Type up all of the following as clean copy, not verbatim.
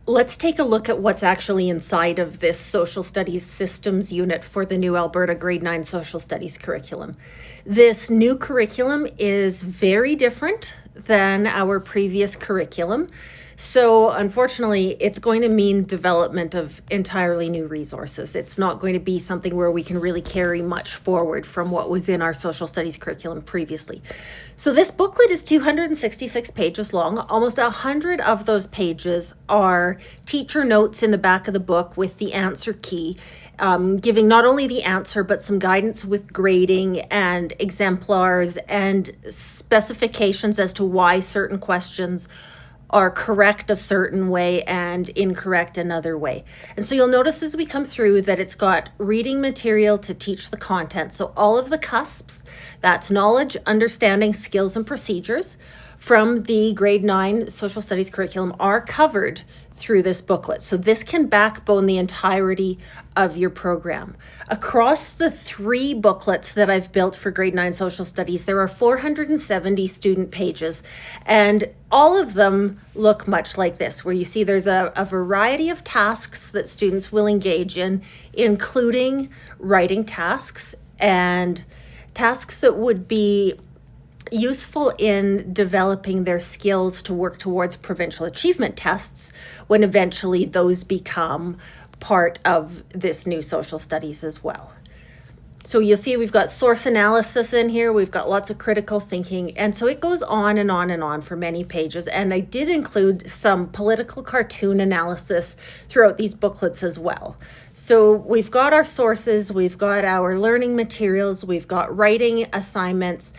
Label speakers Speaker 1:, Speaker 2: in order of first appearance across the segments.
Speaker 1: Let's take a look at what's actually inside of this social studies systems unit for the new Alberta Grade 9 social studies curriculum. This new curriculum is very different than our previous curriculum. So unfortunately, it's going to mean development of entirely new resources. It's not going to be something where we can really carry much forward from what was in our social studies curriculum previously. So this booklet is 266 pages long. Almost 100 of those pages are teacher notes in the back of the book with the answer key, giving not only the answer, but some guidance with grading and exemplars and specifications as to why certain questions are correct a certain way and incorrect another way. And so you'll notice as we come through that it's got reading material to teach the content. So all of the cusps, that's knowledge, understanding, skills, and procedures from the grade 9 social studies curriculum are covered through this booklet. So this can backbone the entirety of your program. Across the 3 booklets that I've built for grade 9 social studies, there are 470 student pages, and all of them look much like this, where you see there's a variety of tasks that students will engage in, including writing tasks and tasks that would be useful in developing their skills to work towards provincial achievement tests when eventually those become part of this new social studies as well. So you'll see we've got source analysis in here, we've got lots of critical thinking, and so it goes on and on and on for many pages. And I did include some political cartoon analysis throughout these booklets as well. So we've got our sources, we've got our learning materials, we've got writing assignments,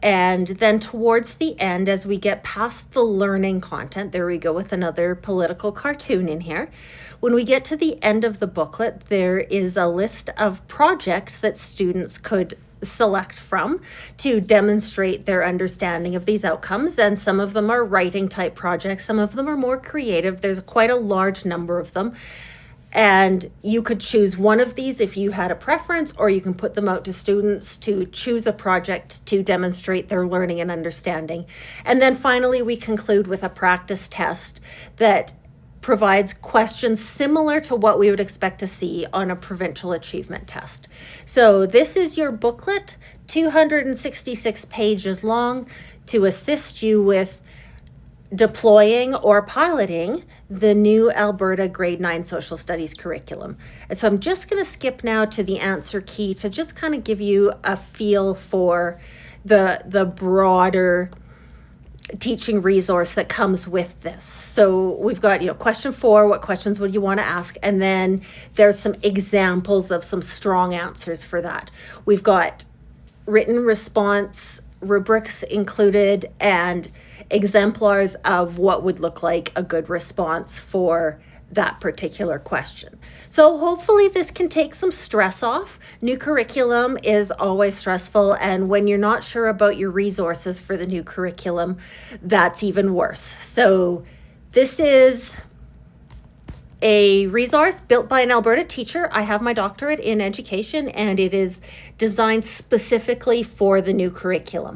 Speaker 1: and then towards the end, as we get past the learning content, there we go with another political cartoon in here. When we get to the end of the booklet, there is a list of projects that students could select from to demonstrate their understanding of these outcomes. And some of them are writing type projects, some of them are more creative. There's quite a large number of them. And you could choose one of these if you had a preference, or you can put them out to students to choose a project to demonstrate their learning and understanding. And then finally, we conclude with a practice test that provides questions similar to what we would expect to see on a provincial achievement test. So this is your booklet, 266 pages long, to assist you with deploying or piloting the new Alberta Grade 9 Social Studies curriculum. And so I'm just going to skip now to the answer key to just kind of give you a feel for the broader teaching resource that comes with this. So we've got, question 4, what questions would you want to ask? And then there's some examples of some strong answers for that. We've got written response rubrics included and exemplars of what would look like a good response for that particular question. So hopefully this can take some stress off. New curriculum is always stressful, and when you're not sure about your resources for the new curriculum, that's even worse. So this is a resource built by an Alberta teacher. I have my doctorate in education, and it is designed specifically for the new curriculum.